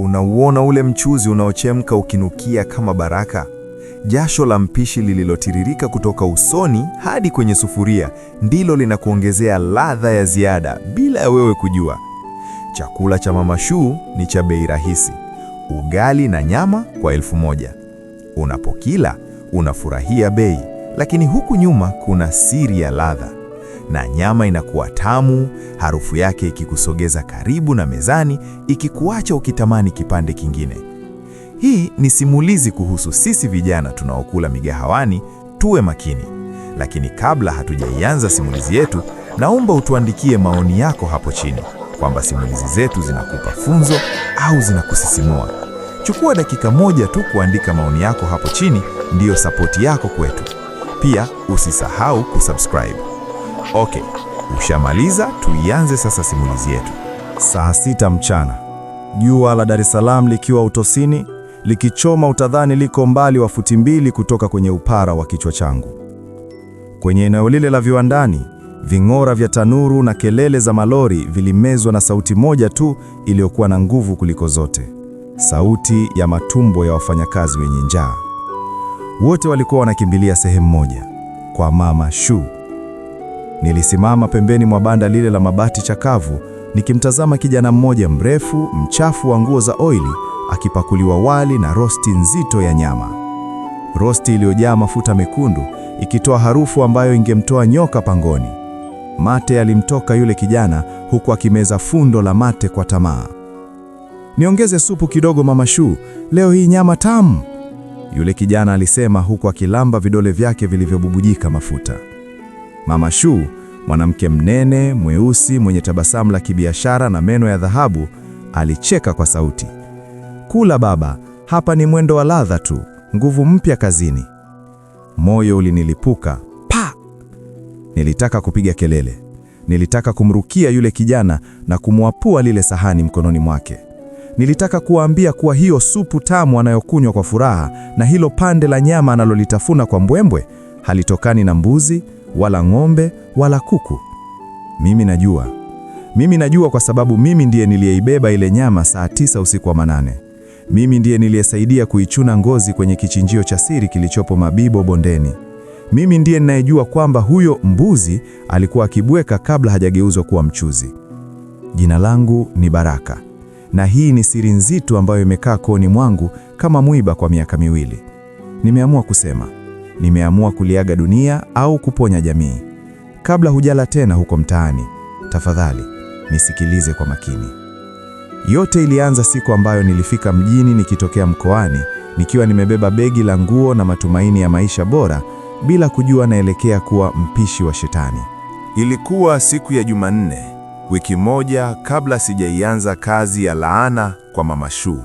Unauona ule mchuzi unaochemka ukinukia kama baraka? Jasho la mpishi lililotiririka kutoka usoni hadi kwenye sufuria ndilo linakuongezea ladha ya ziada bila ya wewe kujua. Chakula cha Mama Shuu ni cha bei rahisi. Ugali na nyama kwa 1,000. Unapokila, unafurahia bei, lakini huku nyuma kuna siri ya ladha. Na nyama inakuwa tamu, harufu yake ikikusogeza karibu na mezani, ikikuacha ukitamani kipande kingine. Hii ni simulizi kuhusu sisi vijana tunaokula migahawani. Tuwe makini. Lakini kabla hatujaianza simulizi yetu, naomba utuandikie maoni yako hapo chini, kwamba simulizi zetu zinakupa funzo au zinakusisimua. Chukua dakika moja tu kuandika maoni yako hapo chini, ndiyo sapoti yako kwetu. Pia usisahau kusubscribe. Okay, ushamaliza? Tuianze sasa simulizi yetu. Saa 6 mchana, jua la Dar es Salaam likiwa utosini, likichoma utadhani liko mbali wa futi 2 kutoka kwenye upara wa kichwa changu. Kwenye eneo lile la viwandani, ving'ora vya tanuru na kelele za malori vilimezwa na sauti moja tu iliyokuwa na nguvu kuliko zote. Sauti ya matumbo ya wafanyakazi wenye njaa. Wote walikuwa wanakimbilia sehemu moja, kwa Mama Shuu. Nilisimama pembeni mwa banda lile la mabati chakavu, nikimtazama kijana mmoja mrefu, mchafu wa nguo za oili, akipakuliwa wali na rosti nzito ya nyama. Rosti iliyojaa mafuta mekundu, ikitoa harufu ambayo ingemtoa nyoka pangoni. Mate yalimtoka yule kijana, huku akimeza fundo la mate kwa tamaa. "Niongeze supu kidogo Mama Shuu, leo hii nyama tamu," yule kijana alisema, huku akilamba vidole vyake vilivyobubujika mafuta. Mama Shuu, mwanamke mnene, mweusi, mwenye tabasamu la kibiashara na meno ya dhahabu, alicheka kwa sauti. "Kula baba, hapa ni mwendo wa ladha tu, nguvu mpya kazini." Moyo ulinilipuka. Pa! Nilitaka kupiga kelele. Nilitaka kumrukia yule kijana na kumwapua lile sahani mkononi mwake. Nilitaka kuwaambia kuwa hiyo supu tamu anayokunywa kwa furaha na hilo pande la nyama analolitafuna kwa mbwembwe halitokani na mbuzi wala ng'ombe wala kuku. Mimi najua kwa sababu mimi ndiye niliyeibeba ile nyama saa 9 usiku wa manane. Mimi ndiye niliyesaidia kuichuna ngozi kwenye kichinjio cha siri kilichopo Mabibo bondeni. Mimi ndiye ninayejua kwamba huyo mbuzi alikuwa akibweka kabla hajageuzwa kuwa mchuzi. Jina langu ni Baraka, na hii ni siri nzito ambayo imekaa kooni mwangu kama mwiba kwa miaka 2. Nimeamua kusema. Nimeamua kuliaga dunia au kuponya jamii. Kabla hujala tena huko mtaani, tafadhali nisikilize kwa makini. Yote ilianza siku ambayo nilifika mjini nikitokea mkoani, nikiwa nimebeba begi la nguo na matumaini ya maisha bora, bila kujua naelekea kuwa mpishi wa shetani. Ilikuwa siku ya Jumanne, wiki moja kabla sijaianza kazi ya laana kwa Mama Shuu.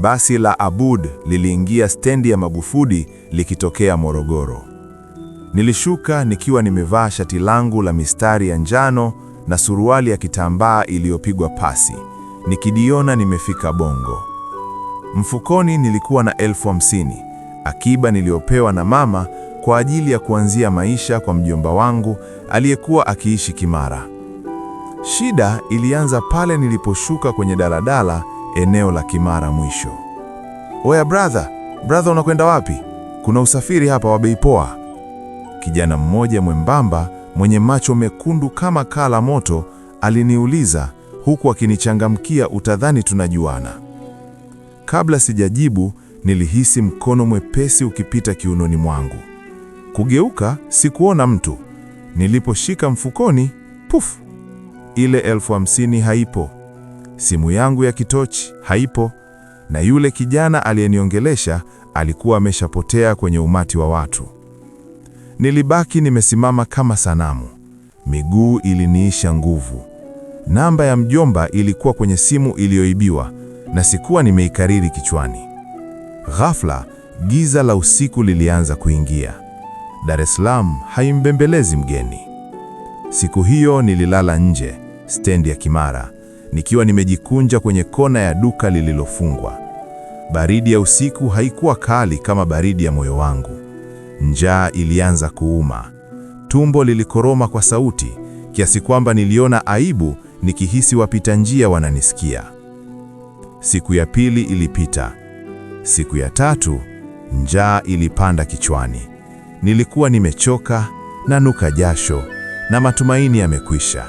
Basi la Abud liliingia stendi ya Magufuli likitokea Morogoro. Nilishuka nikiwa nimevaa shati langu la mistari ya njano na suruali ya kitambaa iliyopigwa pasi, nikijiona nimefika Bongo. Mfukoni nilikuwa na 50,000, akiba niliyopewa na mama kwa ajili ya kuanzia maisha kwa mjomba wangu aliyekuwa akiishi Kimara. Shida ilianza pale niliposhuka kwenye daladala eneo la Kimara mwisho. "Oya brother, unakwenda wapi? Kuna usafiri hapa wa bei poa." Kijana mmoja mwembamba mwenye macho mekundu kama kaa la moto aliniuliza, huku akinichangamkia utadhani tunajuana. Kabla sijajibu, nilihisi mkono mwepesi ukipita kiunoni mwangu. Kugeuka, sikuona mtu. Niliposhika mfukoni, puf! Ile 50,000 haipo. Simu yangu ya kitochi haipo, na yule kijana aliyeniongelesha alikuwa ameshapotea kwenye umati wa watu. Nilibaki nimesimama kama sanamu. Miguu iliniisha nguvu. Namba ya mjomba ilikuwa kwenye simu iliyoibiwa na sikuwa nimeikariri kichwani. Ghafla, giza la usiku lilianza kuingia. Dar es Salaam haimbembelezi mgeni. Siku hiyo nililala nje, stendi ya Kimara, nikiwa nimejikunja kwenye kona ya duka lililofungwa. Baridi ya usiku haikuwa kali kama baridi ya moyo wangu. Njaa ilianza kuuma. Tumbo lilikoroma kwa sauti, kiasi kwamba niliona aibu nikihisi wapita njia wananisikia. Siku ya pili ilipita. Siku ya tatu, njaa ilipanda kichwani. Nilikuwa nimechoka, nanuka jasho, na matumaini yamekwisha.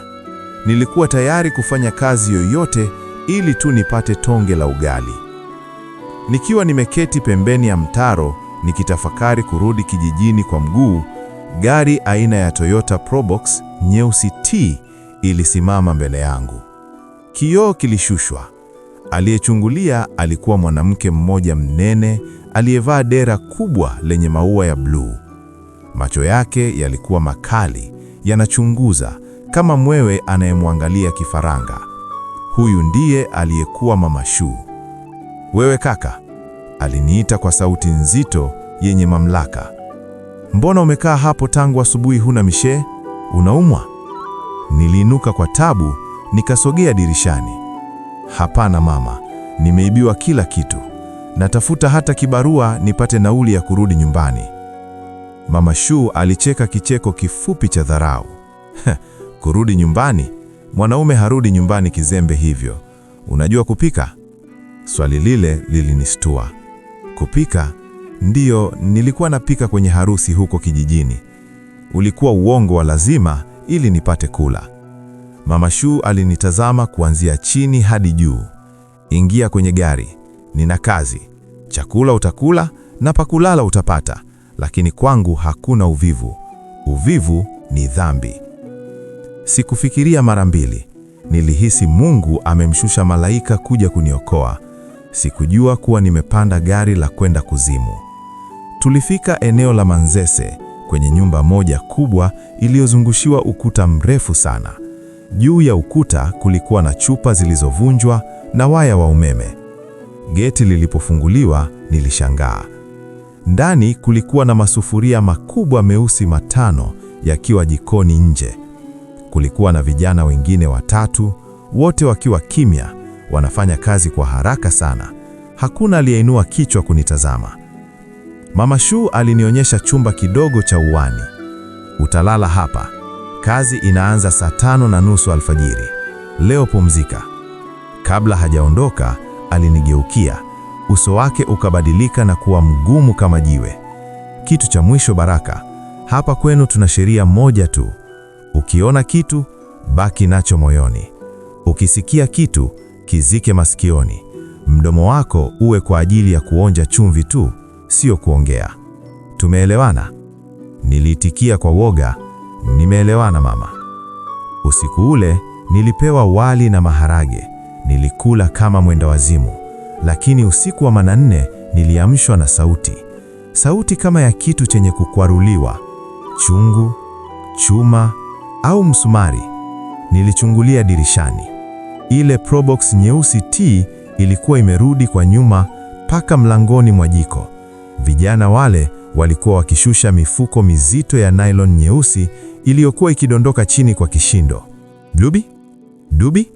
Nilikuwa tayari kufanya kazi yoyote ili tu nipate tonge la ugali. Nikiwa nimeketi pembeni ya mtaro nikitafakari kurudi kijijini kwa mguu, gari aina ya Toyota Probox nyeusi T ilisimama mbele yangu. Kioo kilishushwa. Aliyechungulia alikuwa mwanamke mmoja mnene aliyevaa dera kubwa lenye maua ya bluu. Macho yake yalikuwa makali, yanachunguza kama mwewe anayemwangalia kifaranga. Huyu ndiye aliyekuwa Mama Shuu. "Wewe kaka," aliniita kwa sauti nzito yenye mamlaka. "Mbona umekaa hapo tangu asubuhi, huna mishe? Unaumwa?" Niliinuka kwa tabu, nikasogea dirishani. "Hapana mama, nimeibiwa kila kitu. Natafuta hata kibarua nipate nauli ya kurudi nyumbani." Mama Shuu alicheka kicheko kifupi cha dharau. "Kurudi nyumbani? Mwanaume harudi nyumbani kizembe hivyo. Unajua kupika?" Swali lile lilinistua. Kupika? Ndiyo, nilikuwa napika kwenye harusi huko kijijini. Ulikuwa uongo wa lazima ili nipate kula. Mama Shuu alinitazama kuanzia chini hadi juu. "Ingia kwenye gari. Nina kazi. Chakula utakula na pakulala utapata, lakini kwangu hakuna uvivu. Uvivu ni dhambi." Sikufikiria mara mbili. Nilihisi Mungu amemshusha malaika kuja kuniokoa. Sikujua kuwa nimepanda gari la kwenda kuzimu. Tulifika eneo la Manzese, kwenye nyumba moja kubwa iliyozungushiwa ukuta mrefu sana. Juu ya ukuta kulikuwa na chupa zilizovunjwa na waya wa umeme. Geti lilipofunguliwa, nilishangaa. Ndani kulikuwa na masufuria makubwa meusi matano yakiwa jikoni nje. Kulikuwa na vijana wengine watatu, wote wakiwa kimya, wanafanya kazi kwa haraka sana. Hakuna aliyeinua kichwa kunitazama. Mama Shuu alinionyesha chumba kidogo cha uani. "Utalala hapa. Kazi inaanza saa 5:30 alfajiri. Leo pumzika." Kabla hajaondoka, alinigeukia. Uso wake ukabadilika na kuwa mgumu kama jiwe. "Kitu cha mwisho Baraka, hapa kwenu tuna sheria moja tu. Ukiona kitu, baki nacho moyoni. Ukisikia kitu, kizike masikioni. Mdomo wako uwe kwa ajili ya kuonja chumvi tu, sio kuongea. Tumeelewana?" Niliitikia kwa woga, "Nimeelewana mama." Usiku ule nilipewa wali na maharage. Nilikula kama mwenda wazimu, lakini usiku wa manane niliamshwa na sauti. Sauti kama ya kitu chenye kukwaruliwa, chungu, chuma au msumari. Nilichungulia dirishani. Ile Probox nyeusi T ilikuwa imerudi kwa nyuma mpaka mlangoni mwa jiko. Vijana wale walikuwa wakishusha mifuko mizito ya nylon nyeusi iliyokuwa ikidondoka chini kwa kishindo. Dubi? Dubi?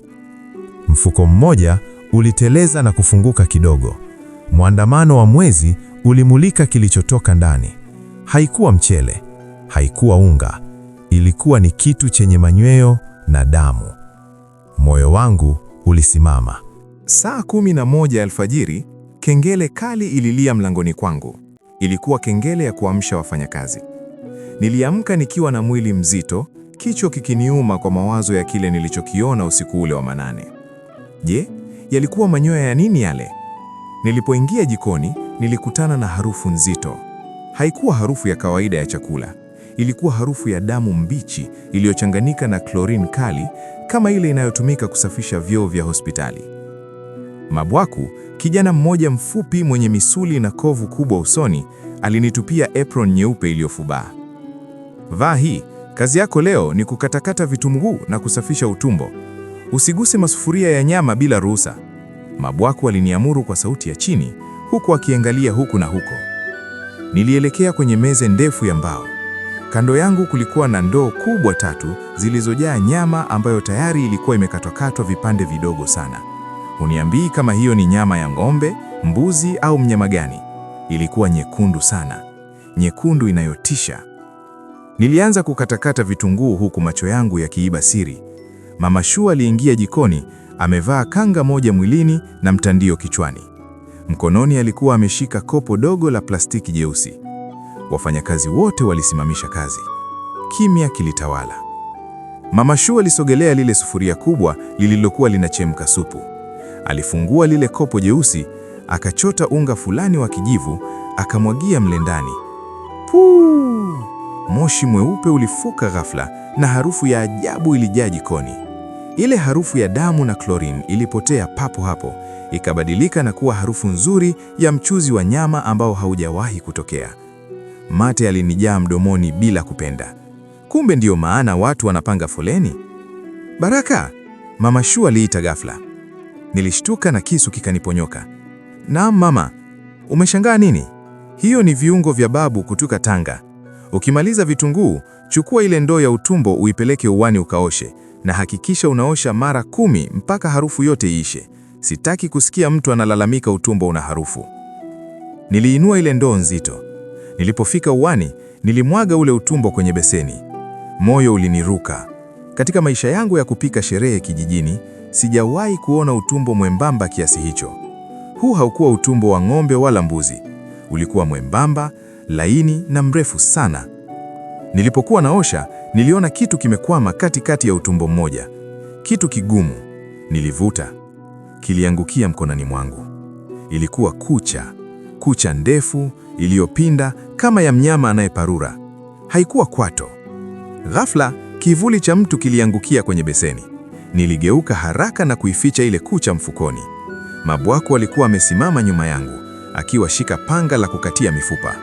Mfuko mmoja uliteleza na kufunguka kidogo. Mwandamano wa mwezi ulimulika kilichotoka ndani. Haikuwa mchele, haikuwa unga. Ilikuwa ni kitu chenye manyweo na damu. Moyo wangu ulisimama. Saa 11 alfajiri, kengele kali ililia mlangoni kwangu. Ilikuwa kengele ya kuamsha wafanyakazi. Niliamka nikiwa na mwili mzito, kichwa kikiniuma kwa mawazo ya kile nilichokiona usiku ule wa manane. Je, yalikuwa manyoya ya nini yale? Nilipoingia jikoni, nilikutana na harufu nzito. Haikuwa harufu ya kawaida ya chakula. Ilikuwa harufu ya damu mbichi iliyochanganyika na klorini kali, kama ile inayotumika kusafisha vyoo vya hospitali. Mabwaku, kijana mmoja mfupi mwenye misuli na kovu kubwa usoni, alinitupia apron nyeupe iliyofubaa. "Vaa hii, kazi yako leo ni kukatakata vitunguu na kusafisha utumbo. Usiguse masufuria ya nyama bila ruhusa." Mabwaku aliniamuru kwa sauti ya chini, huku akiangalia huku na huko. Nilielekea kwenye meza ndefu ya mbao. Kando yangu kulikuwa na ndoo kubwa 3 zilizojaa nyama ambayo tayari ilikuwa imekatwakatwa vipande vidogo sana. Uniambii kama hiyo ni nyama ya ng'ombe, mbuzi au mnyama gani. Ilikuwa nyekundu sana, nyekundu inayotisha. Nilianza kukatakata vitunguu huku macho yangu yakiiba siri. Mama Shuu aliingia jikoni, amevaa kanga moja mwilini na mtandio kichwani. Mkononi alikuwa ameshika kopo dogo la plastiki jeusi. Wafanyakazi wote walisimamisha kazi. Kimya kilitawala. Mama Shu alisogelea lile sufuria kubwa lililokuwa linachemka supu. Alifungua lile kopo jeusi, akachota unga fulani wa kijivu, akamwagia mle ndani. Puu! Moshi mweupe ulifuka ghafla na harufu ya ajabu ilijaa jikoni. Ile harufu ya damu na klorini ilipotea papo hapo, ikabadilika na kuwa harufu nzuri ya mchuzi wa nyama ambao haujawahi kutokea. Mate alinijaa mdomoni bila kupenda. Kumbe ndiyo maana watu wanapanga foleni. Baraka, Mama Shu aliita ghafla. Nilishtuka na kisu kikaniponyoka. Naam mama, umeshangaa nini? Hiyo ni viungo vya babu kutoka Tanga. Ukimaliza vitunguu, chukua ile ndoo ya utumbo uipeleke uwani ukaoshe, na hakikisha unaosha mara 10 mpaka harufu yote iishe. Sitaki kusikia mtu analalamika utumbo una harufu. Niliinua ile ndoo nzito. Nilipofika uwani, nilimwaga ule utumbo kwenye beseni. Moyo uliniruka. Katika maisha yangu ya kupika sherehe kijijini, sijawahi kuona utumbo mwembamba kiasi hicho. Huu haukuwa utumbo wa ng'ombe wala mbuzi. Ulikuwa mwembamba, laini na mrefu sana. Nilipokuwa naosha, niliona kitu kimekwama katikati ya utumbo mmoja. Kitu kigumu. Nilivuta. Kiliangukia mkononi mwangu. Ilikuwa kucha ndefu, iliyopinda kama ya mnyama anayeparura. Haikuwa kwato. Ghafla, kivuli cha mtu kiliangukia kwenye beseni. Niligeuka haraka na kuificha ile kucha mfukoni. Mabwako alikuwa amesimama nyuma yangu, akiwa shika panga la kukatia mifupa.